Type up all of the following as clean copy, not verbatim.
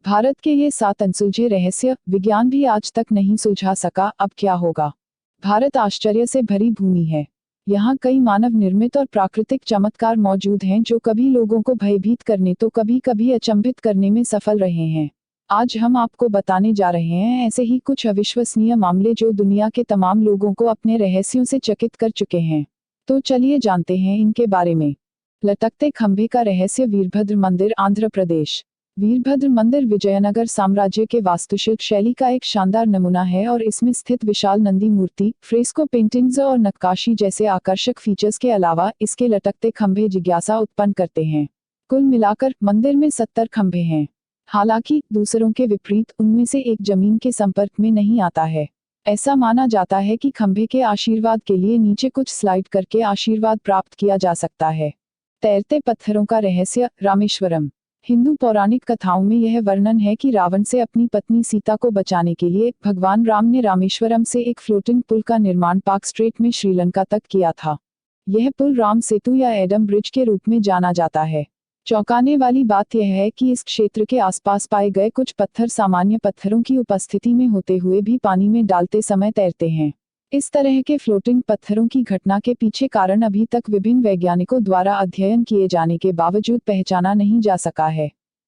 भारत के ये 7 अनसुलझे रहस्य विज्ञान भी आज तक नहीं सुलझा सका। अब क्या होगा? भारत आश्चर्य से भरी भूमि है। यहाँ कई मानव निर्मित और प्राकृतिक चमत्कार मौजूद हैं जो कभी लोगों को भयभीत करने तो कभी कभी अचंभित करने में सफल रहे हैं। आज हम आपको बताने जा रहे हैं ऐसे ही कुछ अविश्वसनीय मामले जो दुनिया के तमाम लोगों को अपने रहस्यों से चकित कर चुके हैं। तो चलिए जानते हैं इनके बारे में। लटकते खंभे का रहस्य। वीरभद्र मंदिर, आंध्र प्रदेश। वीरभद्र मंदिर विजयनगर साम्राज्य के वास्तुशिल्प शैली का एक शानदार नमूना है और इसमें स्थित विशाल नंदी मूर्ति, फ्रेस्को पेंटिंग्स और नक्काशी जैसे आकर्षक फीचर्स के अलावा इसके लटकते खंभे जिज्ञासा उत्पन्न करते हैं। कुल मिलाकर मंदिर में 70 खंभे हैं। हालांकि दूसरों के विपरीत उनमें से एक जमीन के संपर्क में नहीं आता है। ऐसा माना जाता है कि खंभे के आशीर्वाद के लिए नीचे कुछ स्लाइड करके आशीर्वाद प्राप्त किया जा सकता है। तैरते पत्थरों का रहस्य। रामेश्वरम। हिंदू पौराणिक कथाओं में यह वर्णन है कि रावण से अपनी पत्नी सीता को बचाने के लिए भगवान राम ने रामेश्वरम से एक फ्लोटिंग पुल का निर्माण पाक स्ट्रेट में श्रीलंका तक किया था। यह पुल राम सेतु या एडम ब्रिज के रूप में जाना जाता है। चौंकाने वाली बात यह है कि इस क्षेत्र के आसपास पाए गए कुछ पत्थर सामान्य पत्थरों की उपस्थिति में होते हुए भी पानी में डालते समय तैरते हैं। इस तरह के फ्लोटिंग पत्थरों की घटना के पीछे कारण अभी तक विभिन्न वैज्ञानिकों द्वारा अध्ययन किए जाने के बावजूद पहचाना नहीं जा सका है।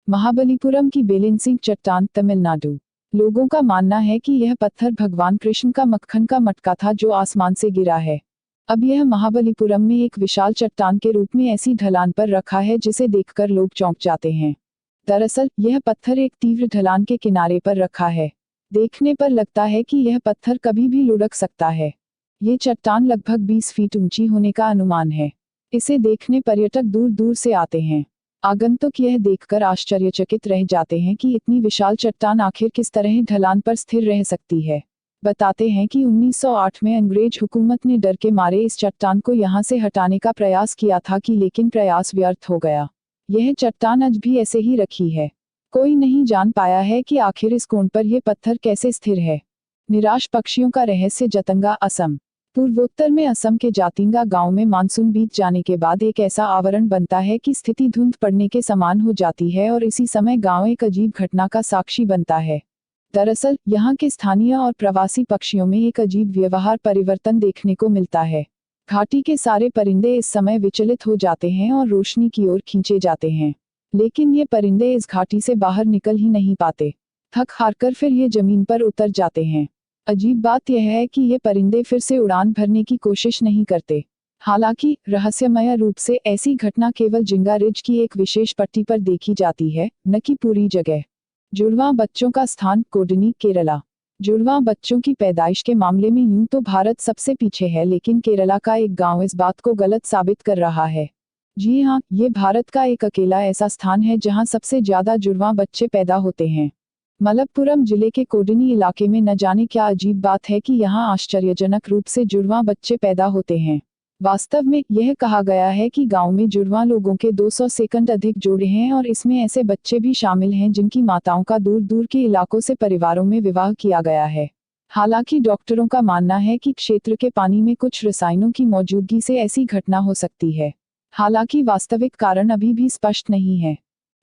महाबलीपुरम की बेलेंसिंग चट्टान, तमिलनाडु। लोगों का मानना है कि यह पत्थर भगवान कृष्ण का मक्खन का मटका था जो आसमान से गिरा है। अब यह महाबलीपुरम में एक विशाल चट्टान के रूप में ऐसी ढलान पर रखा है जिसे देखकर लोग चौंक जाते हैं। दरअसल यह पत्थर एक तीव्र ढलान के किनारे पर रखा है। देखने पर लगता है कि यह पत्थर कभी भी लुढ़क सकता है। ये चट्टान लगभग 20 फीट ऊंची होने का अनुमान है। इसे देखने पर्यटक दूर दूर से आते हैं। आगंतुक यह देखकर आश्चर्यचकित रह जाते हैं कि इतनी विशाल चट्टान आखिर किस तरह ढलान पर स्थिर रह सकती है। बताते हैं कि 1908 में अंग्रेज हुकूमत ने डर के मारे इस चट्टान को यहाँ से हटाने का प्रयास किया था लेकिन प्रयास व्यर्थ हो गया। यह चट्टान आज भी ऐसे ही रखी है। कोई नहीं जान पाया है कि आखिर इस कोण पर यह पत्थर कैसे स्थिर है। निराश पक्षियों का रहस्य। जतंगा, असम। पूर्वोत्तर में असम के जातिंगा गांव में मानसून बीत जाने के बाद एक ऐसा आवरण बनता है कि स्थिति धुंध पड़ने के समान हो जाती है और इसी समय गांव एक अजीब घटना का साक्षी बनता है। दरअसल यहाँ के स्थानीय और प्रवासी पक्षियों में एक अजीब व्यवहार परिवर्तन देखने को मिलता है। घाटी के सारे परिंदे इस समय विचलित हो जाते हैं और रोशनी की ओर खींचे जाते हैं, लेकिन ये परिंदे इस घाटी से बाहर निकल ही नहीं पाते। थक हारकर फिर ये जमीन पर उतर जाते हैं। अजीब बात यह है कि ये परिंदे फिर से उड़ान भरने की कोशिश नहीं करते। हालांकि रहस्यमय रूप से ऐसी घटना केवल जिंगा रिज की एक विशेष पट्टी पर देखी जाती है, न कि पूरी जगह। जुड़वां बच्चों का स्थान। कोडनी, केरला। जुड़वां बच्चों की पैदाइश के मामले में यूं तो भारत सबसे पीछे है, लेकिन केरला का एक गांव इस बात को गलत साबित कर रहा है। जी हाँ, ये भारत का एक अकेला ऐसा स्थान है जहां सबसे ज्यादा जुड़वां बच्चे पैदा होते हैं। मलप्पुरम जिले के कोडनी इलाके में न जाने क्या अजीब बात है कि यहाँ आश्चर्यजनक रूप से जुड़वां बच्चे पैदा होते हैं। वास्तव में यह कहा गया है कि गांव में जुड़वां लोगों के 200 सेकंड अधिक जोड़े हैं और इसमें ऐसे बच्चे भी शामिल हैं जिनकी माताओं का दूर दूर के इलाकों से परिवारों में विवाह किया गया है। हालांकि डॉक्टरों का मानना है कि क्षेत्र के पानी में कुछ रसायनों की मौजूदगी से ऐसी घटना हो सकती है। हालांकि वास्तविक कारण अभी भी स्पष्ट नहीं है।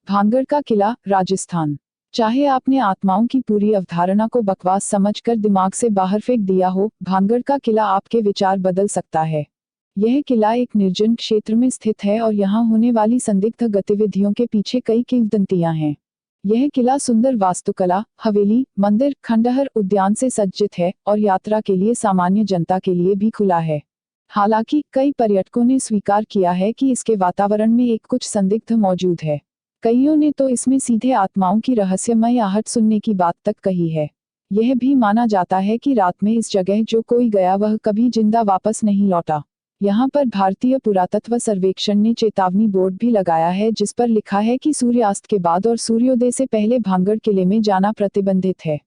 भानगढ़ का किला, राजस्थान। चाहे आपने आत्माओं की पूरी अवधारणा को बकवास समझकर दिमाग से बाहर फेंक दिया हो, भानगढ़ का किला आपके विचार बदल सकता है। यह किला एक निर्जन क्षेत्र में स्थित है और यहाँ होने वाली संदिग्ध गतिविधियों के पीछे कई किंवदंतियां हैं। यह किला सुंदर वास्तुकला, हवेली, मंदिर, खंडहर, उद्यान से सज्जित है और यात्रा के लिए सामान्य जनता के लिए भी खुला है। हालांकि कई पर्यटकों ने स्वीकार किया है कि इसके वातावरण में एक कुछ संदिग्ध मौजूद है। कईयों ने तो इसमें सीधे आत्माओं की रहस्यमय आहट सुनने की बात तक कही है। यह भी माना जाता है कि रात में इस जगह जो कोई गया वह कभी जिंदा वापस नहीं लौटा। यहाँ पर भारतीय पुरातत्व सर्वेक्षण ने चेतावनी बोर्ड भी लगाया है जिस पर लिखा है कि सूर्यास्त के बाद और सूर्योदय से पहले भानगढ़ किले में जाना प्रतिबंधित है।